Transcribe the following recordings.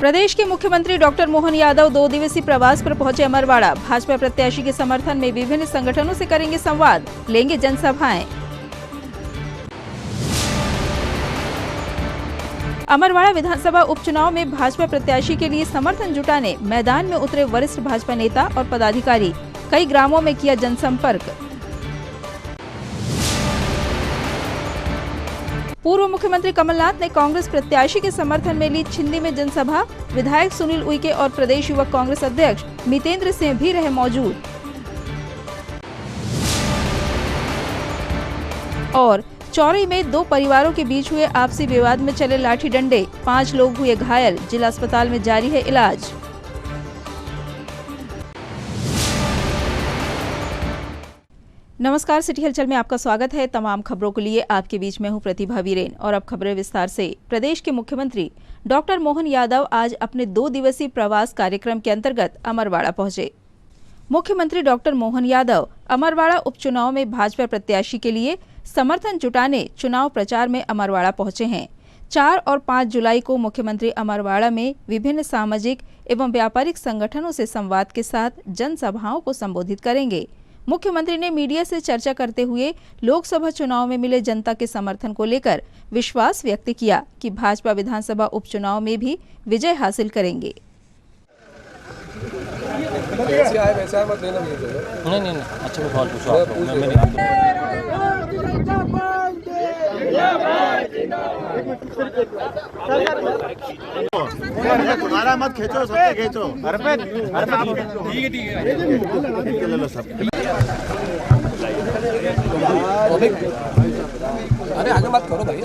प्रदेश के मुख्यमंत्री डॉक्टर मोहन यादव 2 दिवसीय प्रवास पर पहुंचे अमरवाड़ा। भाजपा प्रत्याशी के समर्थन में विभिन्न संगठनों से करेंगे संवाद, लेंगे जनसभाएं। अमरवाड़ा विधानसभा उपचुनाव में भाजपा प्रत्याशी के लिए समर्थन जुटाने मैदान में उतरे वरिष्ठ भाजपा नेता और पदाधिकारी। कई ग्रामों में किया जनसंपर्क। पूर्व मुख्यमंत्री कमलनाथ ने कांग्रेस प्रत्याशी के समर्थन में ली छिंदी में जनसभा। विधायक सुनील उइके और प्रदेश युवक कांग्रेस अध्यक्ष मितेंद्र सिंह भी रहे मौजूद। और चौरी में 2 परिवारों के बीच हुए आपसी विवाद में चले लाठी डंडे, 5 लोग हुए घायल। जिला अस्पताल में जारी है इलाज। नमस्कार, सिटी हलचल में आपका स्वागत है। तमाम खबरों के लिए आपके बीच में हूं प्रतिभा वीरेन और अब खबरें विस्तार से। प्रदेश के मुख्यमंत्री डॉक्टर मोहन यादव आज अपने 2 दिवसीय प्रवास कार्यक्रम के अंतर्गत अमरवाड़ा पहुंचे। मुख्यमंत्री डॉक्टर मोहन यादव अमरवाड़ा उपचुनाव में भाजपा प्रत्याशी के लिए समर्थन जुटाने चुनाव प्रचार में अमरवाड़ा पहुंचे हैं। 4 और 5 जुलाई को मुख्यमंत्री अमरवाड़ा में विभिन्न सामाजिक एवं व्यापारिक संगठनों से संवाद के साथ जनसभाओं को संबोधित करेंगे। मुख्यमंत्री ने मीडिया से चर्चा करते हुए लोकसभा चुनाव में मिले जनता के समर्थन को लेकर विश्वास व्यक्त किया कि भाजपा विधानसभा उपचुनाव में भी विजय हासिल करेंगे। नहीं अच्छा सवाल पूछो आप। तुम्हारा मत खींचो, सबके खींचो। अरे आगे मत करो भाई,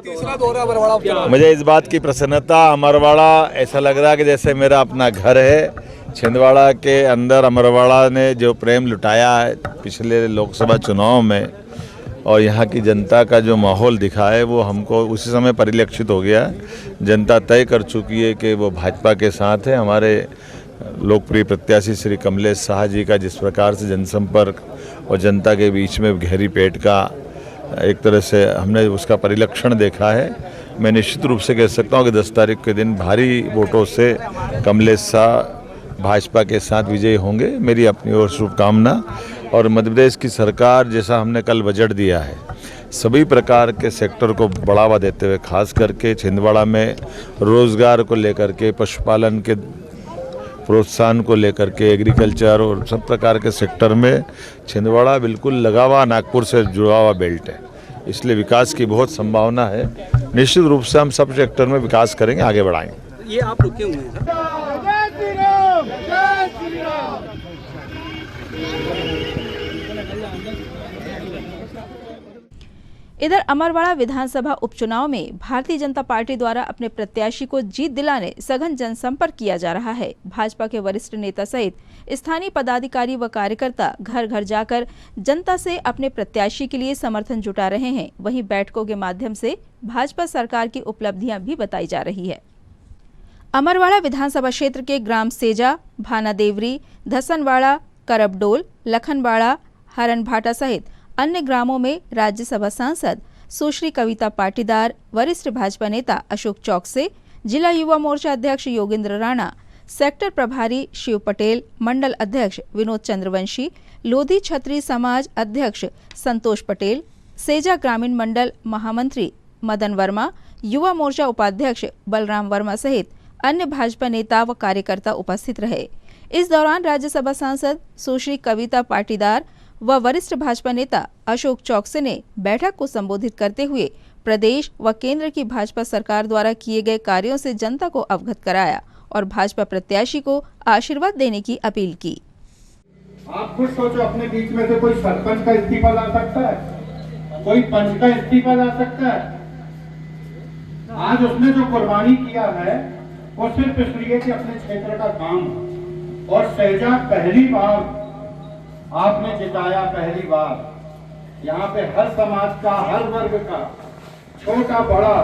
तीसरा दौरा अमरवाड़ा। मुझे इस बात की प्रसन्नता, अमरवाड़ा ऐसा लग रहा है कि जैसे मेरा अपना घर है। छिंदवाड़ा के अंदर अमरवाड़ा ने जो प्रेम लुटाया है पिछले लोकसभा चुनाव में, और यहाँ की जनता का जो माहौल दिखा है वो हमको उसी समय परिलक्षित हो गया है। जनता तय कर चुकी है कि वो भाजपा के साथ है। हमारे लोकप्रिय प्रत्याशी श्री कमलेश शाह जी का जिस प्रकार से जनसंपर्क और जनता के बीच में गहरी पेट का एक तरह से हमने उसका परिलक्षण देखा है। मैं निश्चित रूप से कह सकता हूँ कि 10 तारीख के दिन भारी वोटों से कमलेश शाह भाजपा के साथ विजयी होंगे। मेरी अपनी ओर शुभकामना। और मध्य प्रदेश की सरकार जैसा हमने कल बजट दिया है, सभी प्रकार के सेक्टर को बढ़ावा देते हुए, खास करके छिंदवाड़ा में रोजगार को लेकर के, पशुपालन के प्रोत्साहन को लेकर के, एग्रीकल्चर और सब प्रकार के सेक्टर में छिंदवाड़ा बिल्कुल लगा हुआ नागपुर से जुड़ा हुआ बेल्ट है। इसलिए विकास की बहुत संभावना है। निश्चित रूप से हम सब सेक्टर में विकास करेंगे, आगे बढ़ाएंगे। ये आप रुके हुए हैं इधर अमरवाड़ा विधानसभा उपचुनाव में भारतीय जनता पार्टी द्वारा अपने प्रत्याशी को जीत दिलाने सघन जनसंपर्क किया जा रहा है। भाजपा के वरिष्ठ नेता सहित स्थानीय पदाधिकारी व कार्यकर्ता घर घर जाकर जनता से अपने प्रत्याशी के लिए समर्थन जुटा रहे हैं। वहीं बैठकों के माध्यम से भाजपा सरकार की उपलब्धियां भी बताई जा रही है। अमरवाड़ा विधानसभा क्षेत्र के ग्राम सेजा, भानादेवरी, धसनवाड़ा, करबडोल, लखनवाड़ा, हरनभाटा सहित अन्य ग्रामों में राज्यसभा सांसद सुश्री कविता पाटीदार, वरिष्ठ भाजपा नेता अशोक चौकसे, जिला युवा मोर्चा अध्यक्ष योगेंद्र राणा, सेक्टर प्रभारी शिव पटेल, मंडल अध्यक्ष विनोद चंद्रवंशी, लोधी छत्री समाज अध्यक्ष संतोष पटेल, सेजा ग्रामीण मंडल महामंत्री मदन वर्मा, युवा मोर्चा उपाध्यक्ष बलराम वर्मा सहित अन्य भाजपा नेता व कार्यकर्ता उपस्थित रहे। इस दौरान राज्यसभा सांसद सुश्री कविता पाटीदार व वरिष्ठ भाजपा नेता अशोक चौकसे ने बैठक को संबोधित करते हुए प्रदेश व केंद्र की भाजपा सरकार द्वारा किए गए कार्यों से जनता को अवगत कराया और भाजपा प्रत्याशी को आशीर्वाद देने की अपील की। आप खुद सोचो, अपने बीच में से कोई सरपंच का इस्तीफा ला सकता है, कोई पंच का इस्तीफा ला सकता है। आज उसने जो कुर्बानी किया है वो सिर्फ इसलिए कि अपने क्षेत्र का काम। और सहजा पहली बार आपने जिताया, पहली बार। यहाँ पे हर समाज का, हर वर्ग का, छोटा बड़ा,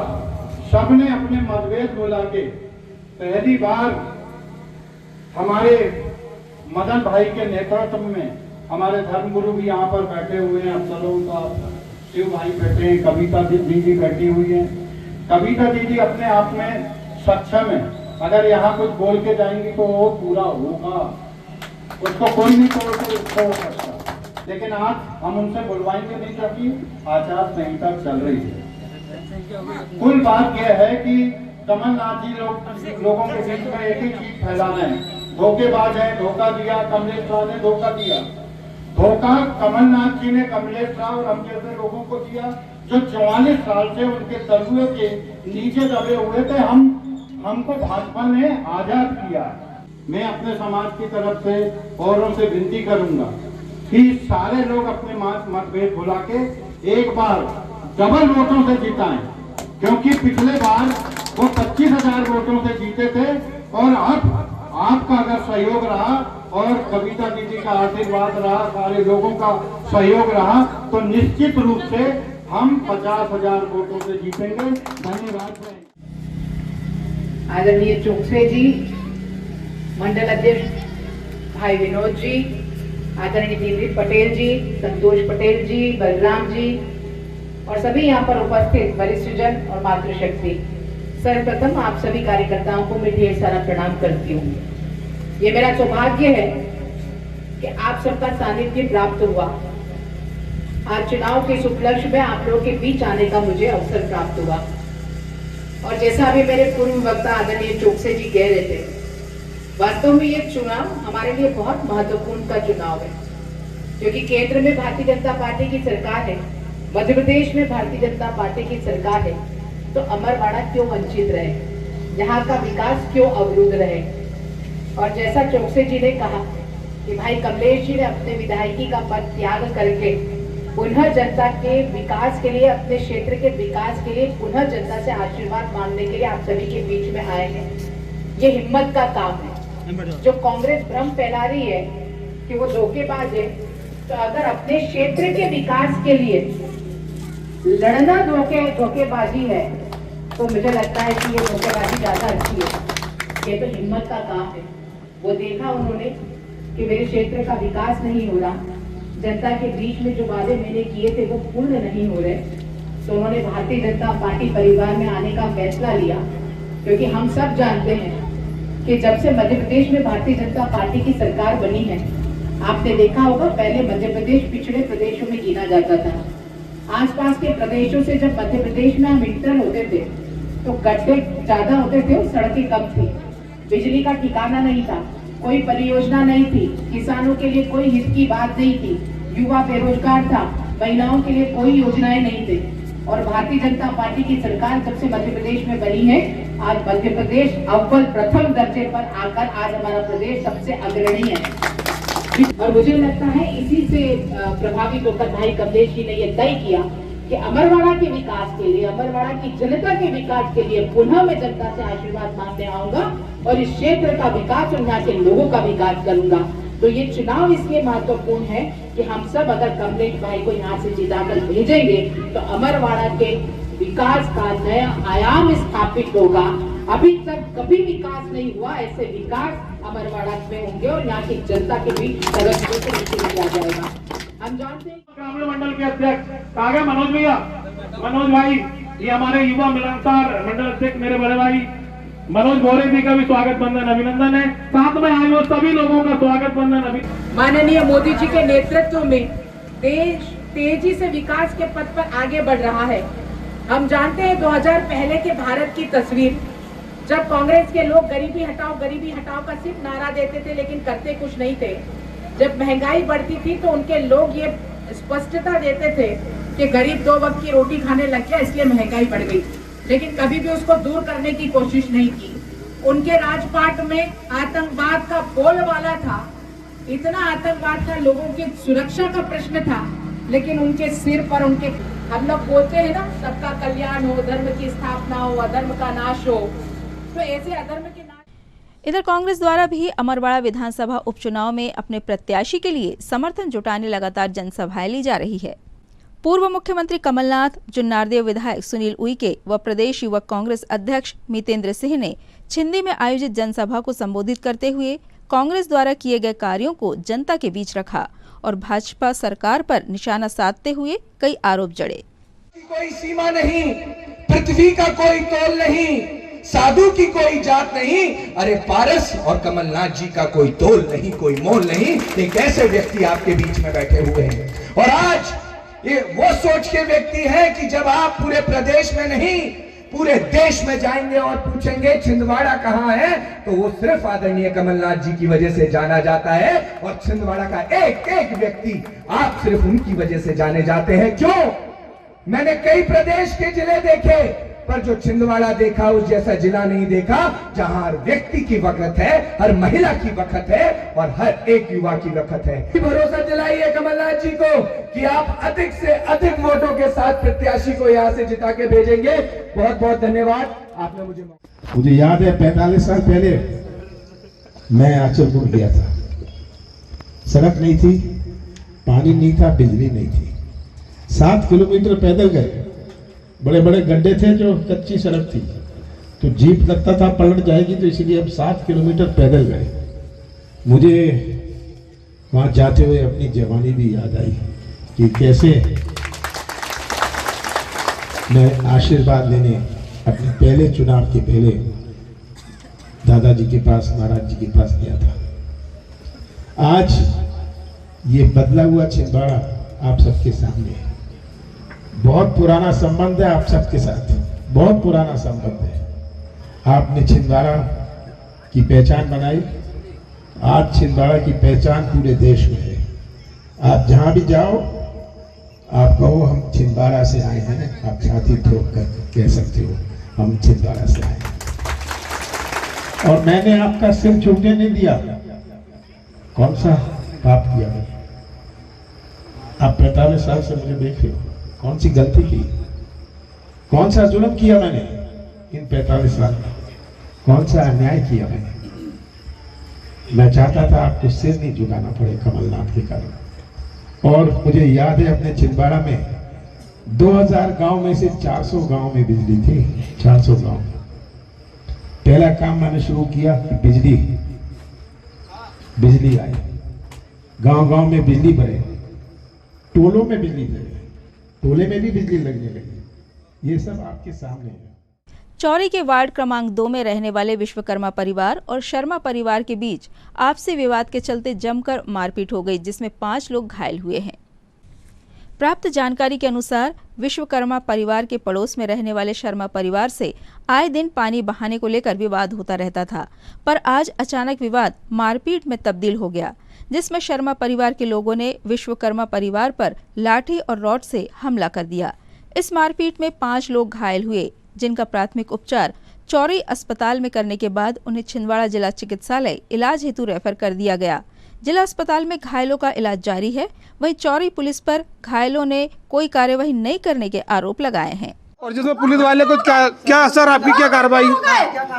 सबने अपने मतभेद भुला के पहली बार हमारे मदन भाई के नेतृत्व में, हमारे धर्मगुरु भी यहाँ पर बैठे हुए हैं, अफसरों का शिव भाई बैठे हैं, कविता दीदी बैठी हुई है। कविता दीदी अपने आप में सक्षम है। अगर यहाँ कुछ बोल के जाएंगे तो वो पूरा होगा, उसको कोई नहीं छोड़ सकता। लेकिन आज हम उनसे बुलवाएंगे नहीं क्योंकि आचार संहिता चल रही है। कुल बात यह है कि कमलनाथ जी लोगों के बीच में एक ही चीज फैलाना है, धोखेबाज है, धोखा दिया, कमलेश राव ने धोखा दिया। धोखा कमलनाथ जी ने कमलेश राव और हम जैसे लोगों को दिया जो 44 साल से उनके तलुए के नीचे दबे हुए थे। हमको भाजपा ने आजाद किया। मैं अपने समाज की तरफ से औरों से विनती करूंगा कि सारे लोग अपने मतभेद भुला के एक बार डबल वोटों से जिताएं, क्योंकि पिछले बार वो 25,000 वोटों से जीते थे और अब आपका अगर सहयोग रहा और कविता दीदी का आशीर्वाद रहा, सारे लोगों का सहयोग रहा तो निश्चित रूप से हम 50,000 वोटों से जीतेंगे। धन्यवाद। आदरणीय चोकसे जी, मंडल अध्यक्ष भाई विनोद जी, आदरणीय दिलीप पटेल जी, संतोष पटेल जी, बलराम जी और सभी यहाँ पर उपस्थित वरिष्ठ जन और मातृशक्ति, सर्वप्रथम आप सभी कार्यकर्ताओं को मैं ढेर सारा प्रणाम करती हूँ। ये मेरा सौभाग्य है कि आप सबका सानिध्य प्राप्त हुआ। आज चुनाव के इस उपलक्ष्य में आप लोगों के बीच आने का मुझे अवसर प्राप्त हुआ। और जैसा अभी मेरे पूर्व वक्ता आदरणीय चोकसे जी कह रहे थे, वास्तव में ये चुनाव हमारे लिए बहुत महत्वपूर्ण का चुनाव है, क्योंकि केंद्र में भारतीय जनता पार्टी की सरकार है, मध्य प्रदेश में भारतीय जनता पार्टी की सरकार है, तो अमरवाड़ा क्यों वंचित रहे, यहाँ का विकास क्यों अवरुद्ध रहे। और जैसा चोकसे जी ने कहा कि भाई कमलेश जी ने अपने विधायकी का पद त्याग करके पुनः जनता के विकास के लिए, अपने क्षेत्र के विकास के लिए पुनः जनता से आशीर्वाद मांगने के लिए आप सभी के बीच में आए हैं। ये हिम्मत का काम है। जो कांग्रेस भ्रम फैला रही है कि वो धोखेबाज है, तो अगर अपने क्षेत्र के विकास के लिए लड़ना धोखेबाजी है तो मुझे लगता है कि ये धोखेबाजी ज्यादा अच्छी है। ये तो हिम्मत का काम है। वो देखा उन्होंने कि मेरे क्षेत्र का विकास नहीं हो रहा, जनता के बीच में जो वादे मैंने किए थे वो पूर्ण नहीं हो रहे, तो उन्होंने भारतीय जनता पार्टी परिवार में आने का फैसला लिया। क्योंकि हम सब जानते हैं कि जब से मध्य प्रदेश में भारतीय जनता पार्टी की सरकार बनी है, आपने देखा होगा पहले मध्य प्रदेश पिछड़े प्रदेशों में गिना जाता था। आसपास के प्रदेशों से जब मध्य प्रदेश में हम इंटर होते थे तो गड्ढे ज्यादा होते थे और सड़कें कम थी, बिजली का ठिकाना नहीं था, कोई परियोजना नहीं थी, किसानों के लिए कोई हित की बात नहीं थी, युवा बेरोजगार था, महिलाओं के लिए कोई योजनाएं नहीं थी। और भारतीय जनता पार्टी की सरकार जब से मध्य प्रदेश में बनी है, आज मध्य प्रदेश अव्वल प्रथम दर्जे पर आकर आज हमारा प्रदेश सबसे अग्रणी है। और मुझे लगता है इसी से प्रभावित होकर भाई कमलेश जी ने यह तय किया कि अमरवाड़ा के विकास के लिए, अमरवाड़ा की जनता के विकास के लिए पुनः मैं जनता से आशीर्वाद मांगने आऊंगा और इस क्षेत्र का विकास और यहाँ के लोगों का विकास करूंगा। तो ये चुनाव इसलिए महत्वपूर्ण है कि हम सब अगर कमलेश भाई को यहाँ से जिताकर भेजेंगे तो अमरवाड़ा के विकास का नया आयाम स्थापित होगा। अभी तक कभी विकास नहीं हुआ, ऐसे विकास अमरवाड़ा में होंगे और यहाँ की जनता के बीच तरक्की से नीचे लिया जाएगा। हम जानते हैं ग्रामीण मंडल के अध्यक्ष आगे मनोज भैया, मनोज भाई, ये हमारे युवा मिलनसार मंडल अध्यक्ष मेरे बड़े भाई मनोज भोरे जी का भी स्वागत बंधन अभिनंदन है। साथ में आए हुए सभी लोगों का स्वागत बंधन अभिनंदन। माननीय मोदी जी के नेतृत्व में देश तेजी से विकास के पथ पर आगे बढ़ रहा है। हम जानते हैं 2000 पहले के भारत की तस्वीर, जब कांग्रेस के लोग गरीबी हटाओ का सिर्फ नारा देते थे लेकिन करते कुछ नहीं थे। जब महंगाई बढ़ती थी तो उनके लोग ये स्पष्टता देते थे कि गरीब 2 वक्त की रोटी खाने लग गया इसलिए महंगाई बढ़ गई, लेकिन कभी भी उसको दूर करने की कोशिश नहीं की। उनके राजपाट में आतंकवाद का बोलबाला था, इतना आतंकवाद था, लोगों की सुरक्षा का प्रश्न था, लेकिन उनके सिर पर उनके, हम लोग बोलते हैं ना, सबका कल्याण हो, धर्म की स्थापना हो, अधर्म का नाश हो, तो ऐसे अधर्म के नाश। इधर कांग्रेस द्वारा भी अमरवाड़ा विधानसभा उपचुनाव में अपने प्रत्याशी के लिए समर्थन जुटाने लगातार जनसभाएं ली जा रही है। पूर्व मुख्यमंत्री कमलनाथ, जुन्नारदेव विधायक सुनील उइके व प्रदेश युवक कांग्रेस अध्यक्ष मितेंद्र सिंह ने छिंदी में आयोजित जनसभा को संबोधित करते हुए कांग्रेस द्वारा किए गए कार्यों को जनता के बीच रखा और भाजपा सरकार पर निशाना साधते हुए कई आरोप जड़े। कोई सीमा नहीं, पृथ्वी का कोई तोल नहीं, साधु की कोई जात नहीं, अरे पारस और कमलनाथ जी का कोई तोल नहीं, कोई मोल नहीं। एक ऐसे व्यक्ति आपके बीच में बैठे हुए हैं और आज ये वो सोच के व्यक्ति है कि जब आप पूरे प्रदेश में नहीं पूरे देश में जाएंगे और पूछेंगे छिंदवाड़ा कहां है, तो वो सिर्फ आदरणीय कमलनाथ जी की वजह से जाना जाता है। और छिंदवाड़ा का एक एक व्यक्ति आप सिर्फ उनकी वजह से जाने जाते हैं। क्यों? मैंने कई प्रदेश के जिले देखे, पर जो छिंदवाड़ा देखा उस जैसा जिला नहीं देखा, जहां हर व्यक्ति की वक़्त है, हर महिला की वक़्त है और हर एक युवा की वक़्त है। भरोसा दिलाइए कमलनाथ जी को कि आप अधिक से अधिक वोटों के साथ प्रत्याशी को यहां से जिता के भेजेंगे। बहुत बहुत धन्यवाद। आपने मुझे याद है 45 साल पहले मैं आचलपुर गया था। सड़क नहीं थी, पानी नहीं था, बिजली नहीं थी। 7 किलोमीटर पैदल गए। बड़े बड़े गड्ढे थे, जो कच्ची सड़क थी, तो जीप लगता था पलट जाएगी, तो इसलिए अब 7 किलोमीटर पैदल गए। मुझे वहां जाते हुए अपनी जवानी भी याद आई कि कैसे मैं आशीर्वाद लेने अपने पहले चुनाव के पहले दादाजी के पास, महाराज जी के पास गया था। आज ये बदला हुआ छिंदवाड़ा आप सबके सामने है। बहुत पुराना संबंध है आप सबके साथ, बहुत पुराना संबंध है। आपने छिंदवाड़ा की पहचान बनाई। आज छिंदवाड़ा की पहचान पूरे देश में है। आप जहां भी जाओ, आप कहो हम छिंदवाड़ा से आए हैं, आप छाती ठोक कर कह सकते हो हम छिंदवाड़ा से आए हैं। और मैंने आपका सिर झुकने नहीं दिया। कौन सा पाप किया मैंने? आप 45 साल से मुझे देख रहे हो। कौन सी गलती की, कौन सा जुल्म किया मैंने इन 45 साल में? कौन सा अन्याय किया मैंने? मैं चाहता था आपको सिर नहीं झुकाना पड़े कमलनाथ के कारण। और मुझे याद है अपने छिंदवाड़ा में 2000 गांव में से 400 गांव में बिजली थी। 400 गांव। पहला काम मैंने शुरू किया कि बिजली आई, गांव गांव में बिजली भरे, टोलों में बिजली भरे, टोले में भी बिजली लगने लगी। ये सब आपके सामने है। चौरी के वार्ड क्रमांक 2 में रहने वाले विश्वकर्मा परिवार और शर्मा परिवार के बीच आपसी विवाद के चलते जमकर मारपीट हो गई, जिसमें 5 लोग घायल हुए हैं। प्राप्त जानकारी के अनुसार विश्वकर्मा परिवार के पड़ोस में रहने वाले शर्मा परिवार से आए दिन पानी बहाने को लेकर विवाद होता रहता था, पर आज अचानक विवाद मारपीट में तब्दील हो गया, जिसमें शर्मा परिवार के लोगों ने विश्वकर्मा परिवार पर लाठी और रॉड से हमला कर दिया। इस मारपीट में 5 लोग घायल हुए, जिनका प्राथमिक उपचार चौरी अस्पताल में करने के बाद उन्हें छिंदवाड़ा जिला चिकित्सालय इलाज हेतु रेफर कर दिया गया। जिला अस्पताल में घायलों का इलाज जारी है। वहीं चौरी पुलिस पर घायलों ने कोई कार्यवाही नहीं करने के आरोप लगाए हैं। और जिसमें पुलिस वाले को क्या असर, आपकी क्या कार्रवाई?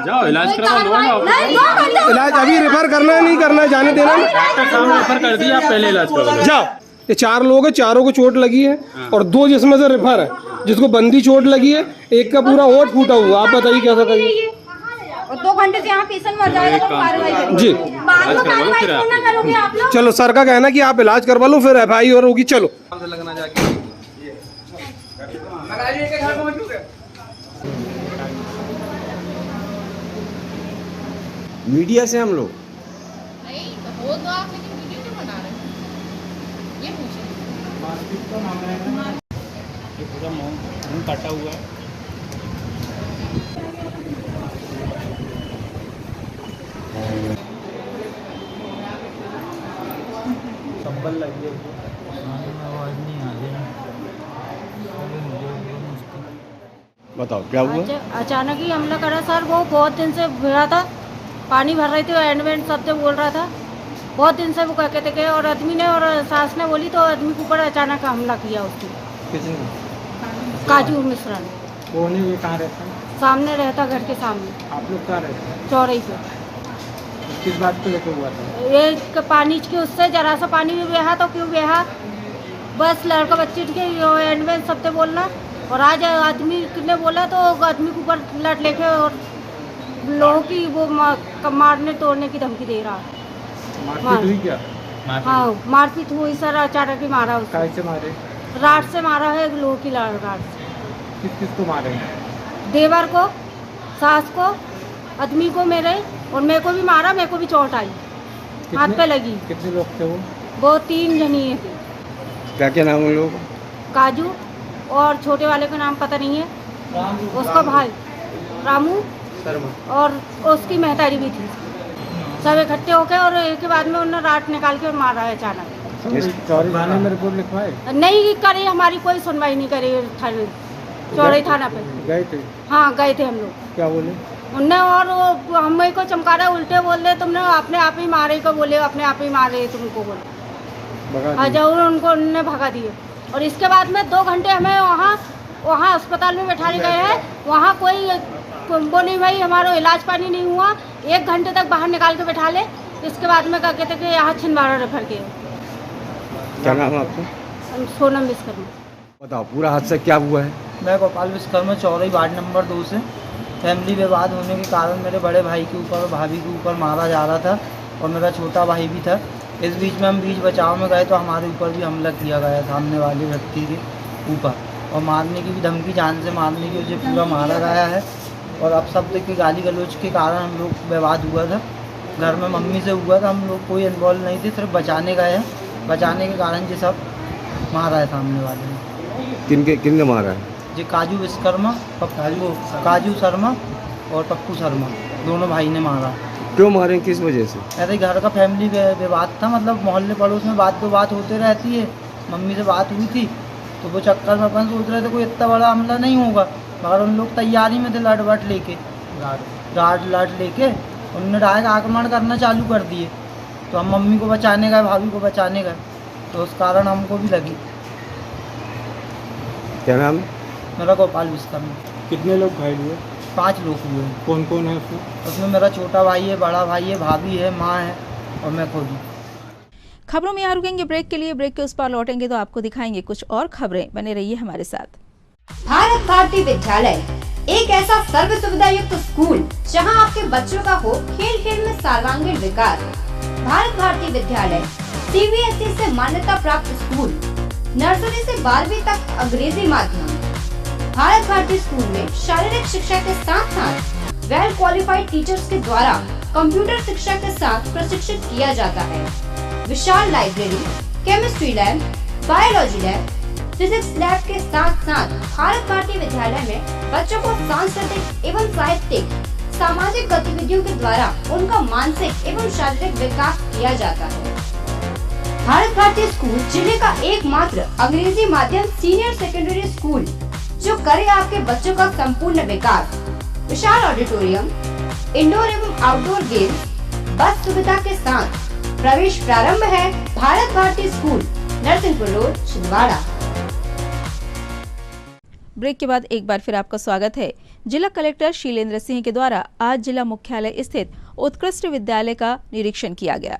जाओ इलाज करवा लो। इलाज अभी रेफर करना है, नहीं करना है, जाने देना? डॉक्टर साहब ने रेफर कर दिया, आप पहले इलाज करवा जाओ। ये 4 लोग हैं, चारों को चोट लगी है और 2 जिसमें से रेफर है, जिसको बंदी चोट लगी है, एक का पूरा होठ फूटा हुआ। आप बताइए कैसा करिए? और 2 घंटे से यहाँ पेशेंट मर जाएगा तो कार्रवाई करेंगे। जी करोगे आप लोग? चलो, सर का कहना कि आप इलाज करवा लो, फिर FIR होगी। चलो मीडिया से हम लोग नहीं तो हो तो आप, लेकिन वीडियो क्यों बना रहे हैं ये पूछिए। ये पूरा मुंह काटा हुआ है। संबल लगी है। बताओ क्या हुआ? अचानक ही हमला करा सर। वो बहुत दिन से भिड़ा था, पानी भर रही थी, एंड वेंड सबसे बोल रहा था। बहुत दिन से वो कहते थे और आदमी ने और सास ने बोली, तो आदमी के ऊपर अचानक हमला किया उसने। काजू मिश्रा ने। वो नहीं, कहाँ रहता है? सामने रहता, घर के सामने। आप लोग कहाँ रहते हैं? चौराही पे। किस बात को लेकर हुआ था? ये पानी के उससे जरा सा पानी भी बहा तो क्यों बहा, बस लड़का बच्चे के एंड में सबसे बोलना। और आज आदमी ने बोला तो आदमी के ऊपर लट लेके और लोगों की वो मारने तोड़ने की धमकी दे रहा है। मारपीट हुई क्या? हाँ मारपीट हुई सर, अचानक ही मारा उसको। कैसे मारे? राड से मारा है, लोगों की राड से। किस किस को मारे? देवर को, सास को, आदमी को मेरे, और मेरे को भी मारा, मेरे को भी चोट आई, हाथ पे लगी। कितने लोग थे वो 3 जनी थे। क्या क्या नाम है उन लोगों का? काजू और छोटे वाले का नाम पता नहीं है, उसका भाई रामू और उसकी महतारी भी थी। सब इकट्ठे होके और एक के बाद में उन्होंने राट निकाल के मारा है अचानक। थाने में रिपोर्ट लिखवाए? नहीं करी, हमारी कोई सुनवाई नहीं करी थाने, चौड़ई थाना पे गए थे? हाँ गए थे हम लोग। क्या बोले उनने? और वो हमें को चमकारा, उल्टे बोल रहे, तुमने अपने आप ही मारे को बोले, अपने आप ही मारे तुमको बोले। हाँ जरूर उनको उन्होंने भगा दिए। और इसके बाद में 2 घंटे हमें वहाँ अस्पताल में बैठाने गए हैं। वहाँ कोई वो नहीं, भाई हमारा इलाज पानी नहीं हुआ, 1 घंटे तक बाहर निकाल के बैठा ले। इसके बाद में कहते थे कि यहाँ छिंदवाड़ा रेफर किए। क्या नाम है आपका? सोनम विश्वकर्मा। बताओ पूरा हादसा क्या हुआ है? मैं गोपाल विश्वकर्मा, चौरई वार्ड नंबर 2 से। फैमिली विवाद होने के कारण मेरे बड़े भाई के ऊपर और भाभी के ऊपर मारा जा रहा था, और मेरा छोटा भाई भी था। इस बीच में हम बीच बचाव में गए तो हमारे ऊपर भी हमला किया गया सामने वाले व्यक्ति के ऊपर, और मारने की भी धमकी, जान से मारने की वजह पूरा मारा गया है। और अब शब्द के गाली गलौज के कारण हम लोग विवाद हुआ था, घर में मम्मी से हुआ था। हम लोग कोई इन्वॉल्व नहीं थे, सिर्फ बचाने गए हैं। बचाने के कारण ये सब मारा है सामने वाले ने। किन मारा है? जी काजू विश्वकर्मा, काजू शर्मा और पप्पू शर्मा, दोनों भाई ने मारा। क्यों मारे, किस वजह से? ऐसे घर का फैमिली विवाद था, मतलब मोहल्ले पड़ोस में बात होते रहती है। मम्मी से बात हुई थी तो वो चक्कर में अपन सोच रहे थे कोई इतना बड़ा हमला नहीं होगा, मगर उन लोग तैयारी में थे लाट लेके, लाट लेके उन्होंने डायरेक्ट आक्रमण करना चालू कर दिए। तो हम मम्मी को बचाने गए, भाभी को बचाने गए, तो उस कारण हमको भी लगी। क्या नाम है? मेरा गोपाल विश्वकर्मा। कितने लोग घायल हुए? 5 लोग हुए हैं। कौन कौन है उसमें? उसमें मेरा छोटा भाई है, बड़ा भाई है, भाभी है, माँ है और मैं खुद हूँ। खबरों में यहाँ रुकेंगे ब्रेक के लिए। ब्रेक के उस पार लौटेंगे तो आपको दिखाएंगे कुछ और खबरें। बने रहिए हमारे साथ। भारत भारती विद्यालय एक ऐसा सर्व सुविधा युक्त स्कूल जहां आपके बच्चों का हो खेल खेल में सर्वांगीण विकास। भारत भारती विद्यालय CBSE से मान्यता प्राप्त स्कूल, नर्सरी से 12वीं तक अंग्रेजी माध्यम। भारत भारती स्कूल में शारीरिक शिक्षा के साथ साथ वेल क्वालिफाइड टीचर्स के द्वारा कंप्यूटर शिक्षा के साथ प्रशिक्षित किया जाता है। विशाल library, chemistry lab, biology lab, physics lab के साथ साथ भारत भारती विद्यालय में बच्चों को सांस्कृतिक एवं साहित्यिक सामाजिक गतिविधियों के द्वारा उनका मानसिक एवं शारीरिक विकास किया जाता है। भारत भारती स्कूल जिले का एकमात्र अंग्रेजी माध्यम सीनियर सेकेंडरी स्कूल जो करे आपके बच्चों का संपूर्ण विकास। विशाल ऑडिटोरियम, इंडोर एवं आउटडोर गेम, बस सुविधा के साथ प्रवेश प्रारंभ है। Bharat Bharati school, Narsinghpur road, Chhindwara. Break के बाद एक बार फिर आपका स्वागत है। जिला कलेक्टर शीलेंद्र सिंह के द्वारा आज जिला मुख्यालय स्थित उत्कृष्ट विद्यालय का निरीक्षण किया गया।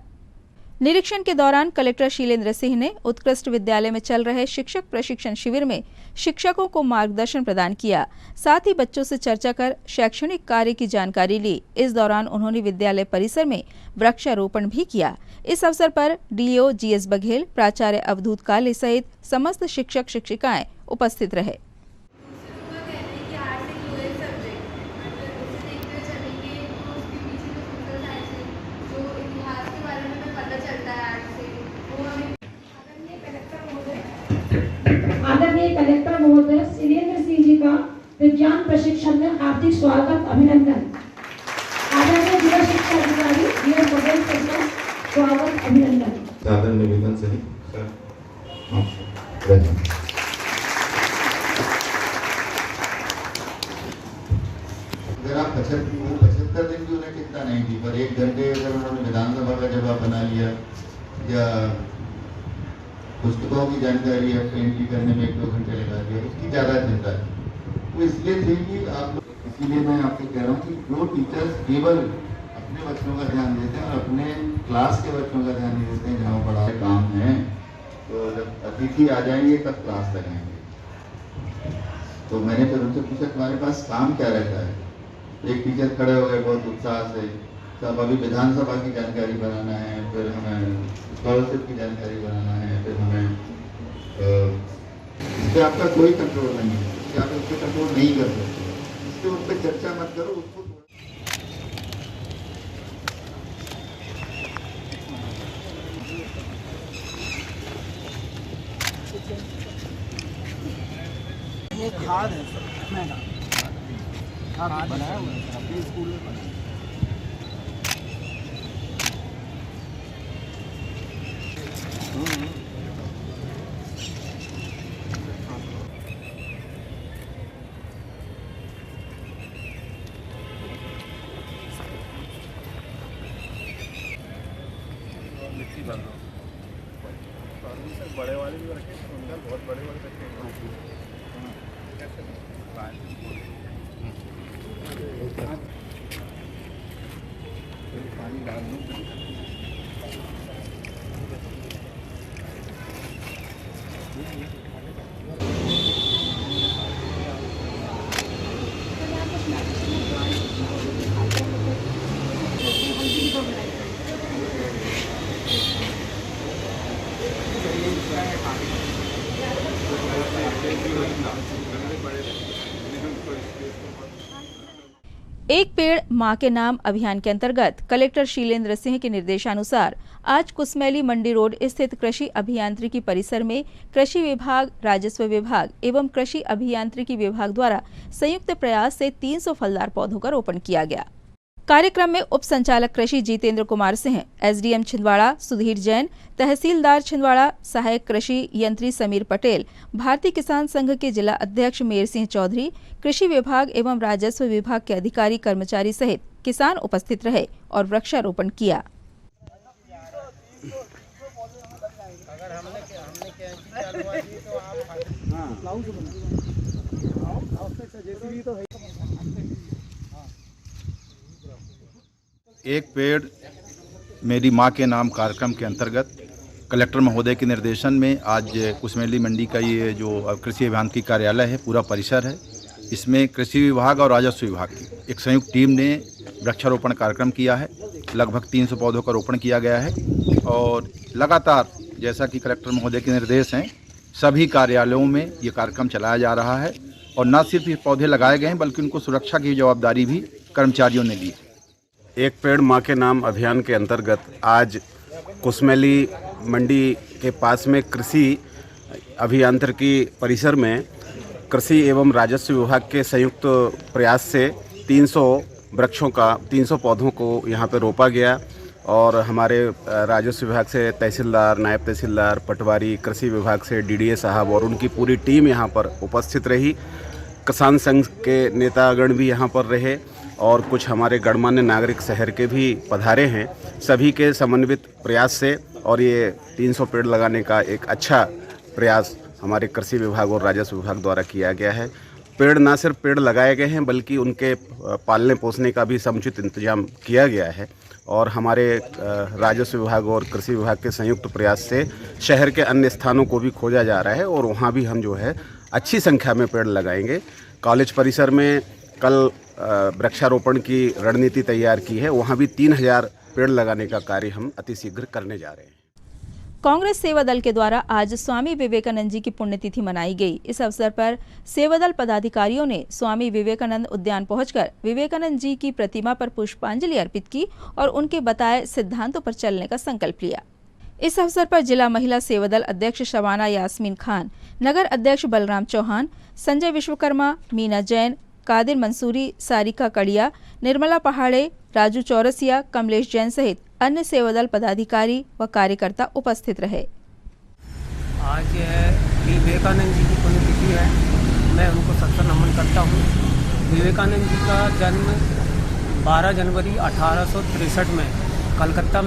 निरीक्षण के दौरान कलेक्टर शीलेंद्र सिंह ने उत्कृष्ट विद्यालय में चल रहे शिक्षक प्रशिक्षण शिविर में शिक्षकों को मार्गदर्शन प्रदान किया, साथ ही बच्चों से चर्चा कर शैक्षणिक कार्य की जानकारी ली। इस दौरान उन्होंने विद्यालय परिसर में वृक्षारोपण भी किया। इस अवसर पर DO GS बघेल, प्राचार्य अवधूत काले सहित समस्त शिक्षक शिक्षिकाएं उपस्थित रहे। आदरणीय कलेक्टर महोदय शीलेंद्र सिंह जी का विज्ञान प्रशिक्षण में हार्दिक स्वागत, अभिनंदन। आदरणीय जिला शिक्षा अधिकारी DS बघेल सर का स्वागत, अभिनंदन। सादर निवेदन से अगर आप 75 दिन भी उन्हें चिंता नहीं थी, पर 1 घंटे अगर उन्होंने विधानसभा का जवाब बना लिया या पुस्तकों की जानकारी एंट्री करने में 1-2 घंटे लगा दिया, उसकी ज़्यादा चिंता थी। वो इसलिए थी कि आप लोग, इसीलिए मैं आपको कह रहा हूँ कि जो टीचर्स केवल अपने बच्चों का ध्यान देते हैं और अपने क्लास के बच्चों का ध्यान नहीं देते हैं, जहाँ बड़ा काम है, तो जब अतिथि आ जाएंगे तब क्लास लगाएंगे। तो मैंने फिर उनसे पूछा तुम्हारे पास काम क्या रहता है? एक टीचर खड़े हो गए बहुत उत्साह से, तब अभी विधानसभा की जानकारी बनाना है, फिर हमें स्कॉलरशिप की जानकारी बनाना है, फिर हमें इस पर आपका कोई कंट्रोल नहीं है, आप इस पर कंट्रोल नहीं कर सकते। इसलिए उन पर चर्चा मत करो, उसको ये खाद है सर, खाद बनाया हुआ है अपने स्कूल में बनाया। बड़े वाले भी रखे, बहुत बड़े वाले रखे। पानी डाल दूं। एक पेड़ मां के नाम अभियान के अंतर्गत कलेक्टर शीलेंद्र सिंह के निर्देशानुसार आज कुसमैली मंडी रोड स्थित कृषि अभियांत्रिकी परिसर में कृषि विभाग, राजस्व विभाग एवं कृषि अभियांत्रिकी विभाग द्वारा संयुक्त प्रयास से 300 फलदार पौधों का रोपण किया गया। कार्यक्रम में उप संचालक कृषि जितेंद्र कुमार सिंह, एसडीएम छिंदवाड़ा सुधीर जैन, तहसीलदार छिंदवाड़ा, सहायक कृषि यंत्री समीर पटेल, भारतीय किसान संघ के जिला अध्यक्ष मेर सिंह चौधरी, कृषि विभाग एवं राजस्व विभाग के अधिकारी कर्मचारी सहित किसान उपस्थित रहे और वृक्षारोपण किया। एक पेड़ मेरी माँ के नाम कार्यक्रम के अंतर्गत कलेक्टर महोदय के निर्देशन में आज कुसमैली मंडी का ये जो कृषि अभियांत्रिकी कार्यालय है, पूरा परिसर है, इसमें कृषि विभाग और राजस्व विभाग की एक संयुक्त टीम ने वृक्षारोपण कार्यक्रम किया है। लगभग 300 पौधों का रोपण किया गया है और लगातार जैसा कि कलेक्टर महोदय के निर्देश हैं, सभी कार्यालयों में ये कार्यक्रम चलाया जा रहा है और न सिर्फ ये पौधे लगाए गए हैं बल्कि उनको सुरक्षा की जवाबदारी भी कर्मचारियों ने ली। एक पेड़ माँ के नाम अभियान के अंतर्गत आज कुसमैली मंडी के पास में कृषि अभियांत्रिकी परिसर में कृषि एवं राजस्व विभाग के संयुक्त प्रयास से 300 पौधों को यहाँ पे रोपा गया और हमारे राजस्व विभाग से तहसीलदार, नायब तहसीलदार, पटवारी, कृषि विभाग से डीडीए साहब और उनकी पूरी टीम यहाँ पर उपस्थित रही। किसान संघ के नेतागण भी यहाँ पर रहे और कुछ हमारे गणमान्य नागरिक शहर के भी पधारे हैं। सभी के समन्वित प्रयास से और ये 300 पेड़ लगाने का एक अच्छा प्रयास हमारे कृषि विभाग और राजस्व विभाग द्वारा किया गया है। पेड़ ना सिर्फ पेड़ लगाए गए हैं बल्कि उनके पालने पोसने का भी समुचित इंतजाम किया गया है और हमारे राजस्व विभाग और कृषि विभाग के संयुक्त प्रयास से शहर के अन्य स्थानों को भी खोजा जा रहा है और वहाँ भी हम जो है अच्छी संख्या में पेड़ लगाएंगे। कॉलेज परिसर में कल वृक्षारोपण की रणनीति तैयार की है, वहाँ भी 3000 पेड़ लगाने का कार्य हम अतिशीघ्र करने जा रहे हैं। कांग्रेस सेवा दल के द्वारा आज स्वामी विवेकानंद जी की पुण्यतिथि मनाई गई। इस अवसर पर सेवा दल पदाधिकारियों ने स्वामी विवेकानंद उद्यान पहुंचकर विवेकानंद जी की प्रतिमा पर पुष्पांजलि अर्पित की और उनके बताए सिद्धांतों पर चलने का संकल्प लिया। इस अवसर पर जिला महिला सेवा दल अध्यक्ष शबाना यास्मीन खान, नगर अध्यक्ष बलराम चौहान, संजय विश्वकर्मा, मीना जैन, कादिर मंसूरी, सारिका कड़िया, निर्मला पहाड़े, राजू चौरसिया, कमलेश जैन सहित अन्य सेवादल पदाधिकारी व कार्यकर्ता उपस्थित रहे। आज विवेकानंद जी की पुण्यतिथि है, मैं उनको सत्तर नमन करता हूँ। विवेकानंद जी का जन्म 12 जनवरी 1863 में कलकत्ता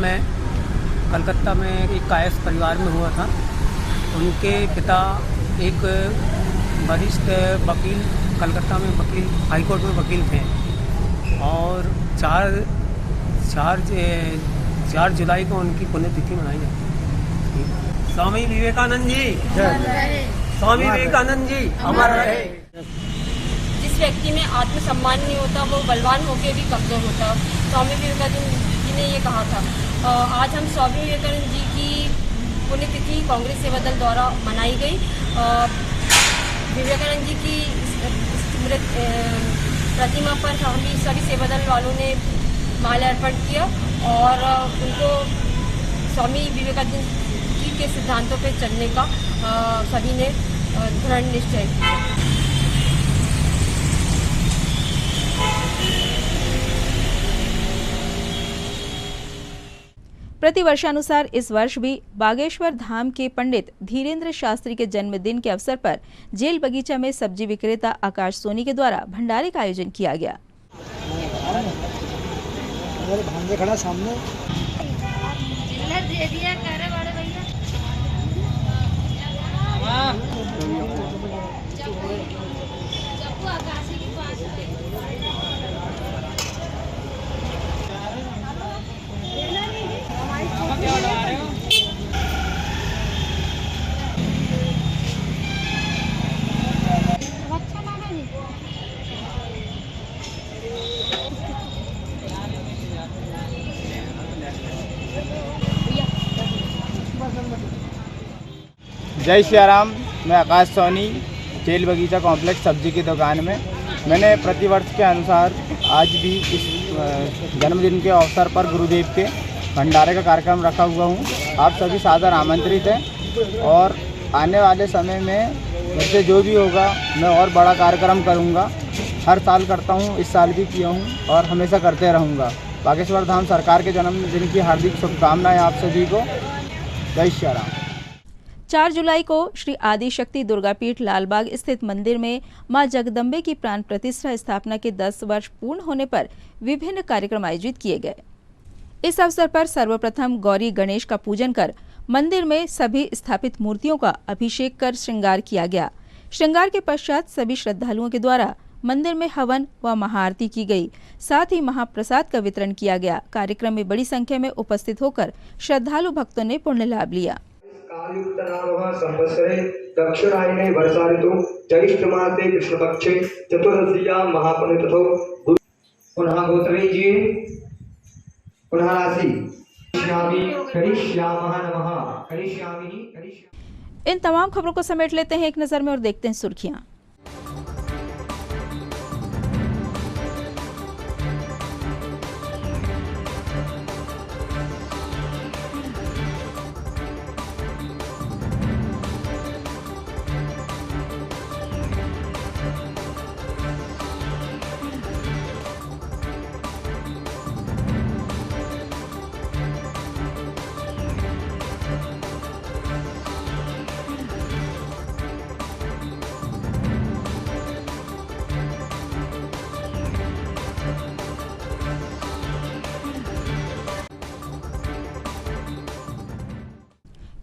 में एक कायस्थ परिवार में हुआ था। उनके पिता एक वरिष्ठ वकील, कलकत्ता में वकील, हाईकोर्ट में वकील थे और 4 जुलाई को उनकी पुण्यतिथि मनाई जाती है। स्वामी विवेकानंद जी, स्वामी विवेकानंद जी अमर रहे। जिस व्यक्ति में आत्मसम्मान नहीं होता वो बलवान होकर भी कमजोर होता। स्वामी विवेकानंद जी ने ये कहा था। आज हम स्वामी विवेकानंद जी की पुण्यतिथि कांग्रेस सेवा दल द्वारा मनाई गई। विवेकानंद जी की प्रतिमा पर हम सभी सेवादल वालों ने माल्यार्पण किया और उनको स्वामी विवेकानंद जी के सिद्धांतों पर चलने का सभी ने दृढ़ निश्चय किया। प्रतिवर्षानुसार इस वर्ष भी बागेश्वर धाम के पंडित धीरेन्द्र शास्त्री के जन्मदिन के अवसर पर जेल बगीचा में सब्जी विक्रेता आकाश सोनी के द्वारा भंडारे का आयोजन किया गया। खड़ा सामने जय श्री राम। मैं आकाश सोनी, जेल बगीचा कॉम्प्लेक्स सब्जी की दुकान में। मैंने प्रतिवर्ष के अनुसार आज भी इस जन्मदिन के अवसर पर गुरुदेव के भंडारे का कार्यक्रम रखा हुआ हूँ। आप सभी सादर आमंत्रित हैं और आने वाले समय में मुझसे जो भी होगा मैं और बड़ा कार्यक्रम करूँगा। हर साल करता हूँ, इस साल भी किया हूँ और हमेशा करते रहूँगा। बागेश्वर धाम सरकार के जन्मदिन की हार्दिक शुभकामनाएं आप सभी को। जय श्री राम। 4 जुलाई को श्री आदिशक्ति दुर्गापीठ लालबाग स्थित मंदिर में मां जगदम्बे की प्राण प्रतिष्ठा स्थापना के 10 वर्ष पूर्ण होने पर विभिन्न कार्यक्रम आयोजित किए गए। इस अवसर पर सर्वप्रथम गौरी गणेश का पूजन कर मंदिर में सभी स्थापित मूर्तियों का अभिषेक कर श्रृंगार किया गया। श्रृंगार के पश्चात सभी श्रद्धालुओं के द्वारा मंदिर में हवन व महाआरती की गई। साथ ही महाप्रसाद का वितरण किया गया। कार्यक्रम में बड़ी संख्या में उपस्थित होकर श्रद्धालु भक्तों ने पुण्य लाभ लिया। संवत्सरे दक्षिणायने वर्षा ऋतु ज्येष्ठ मासे कृष्ण पक्षे चतुर्दशिया महापुण्यतिथौ पुनः गोत्रे जी पुनः राशि करिष्यामः नमः करिष्यामि। इन तमाम खबरों को समेट लेते हैं एक नजर में और देखते हैं सुर्खियां।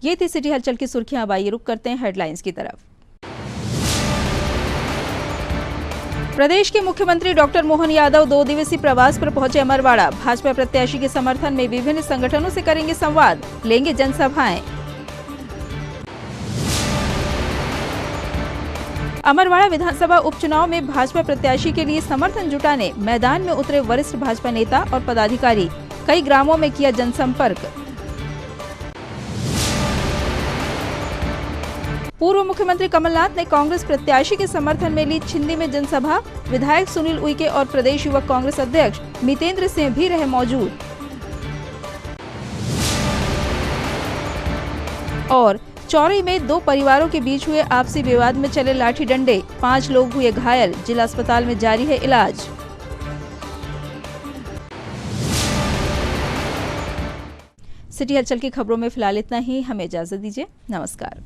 ये थी सिटी हलचल की सुर्खियां। अब आइए रुक करते हैं हेडलाइंस की तरफ। प्रदेश के मुख्यमंत्री डॉक्टर मोहन यादव 2 दिवसीय प्रवास पर पहुंचे अमरवाड़ा। भाजपा प्रत्याशी के समर्थन में विभिन्न संगठनों से करेंगे संवाद, लेंगे जनसभाएं। अमरवाड़ा विधानसभा उपचुनाव में भाजपा प्रत्याशी के लिए समर्थन जुटाने मैदान में उतरे वरिष्ठ भाजपा नेता और पदाधिकारी। कई ग्रामों में किया जनसंपर्क। पूर्व मुख्यमंत्री कमलनाथ ने कांग्रेस प्रत्याशी के समर्थन में ली छिंदी में जनसभा। विधायक सुनील उइके और प्रदेश युवक कांग्रेस अध्यक्ष मितेंद्र सिंह भी रहे मौजूद। और चौरी में 2 परिवारों के बीच हुए आपसी विवाद में चले लाठी डंडे, 5 लोग हुए घायल। जिला अस्पताल में जारी है इलाज। सिटी हलचल की खबरों में फिलहाल इतना ही। हमें इजाजत दीजिए। नमस्कार।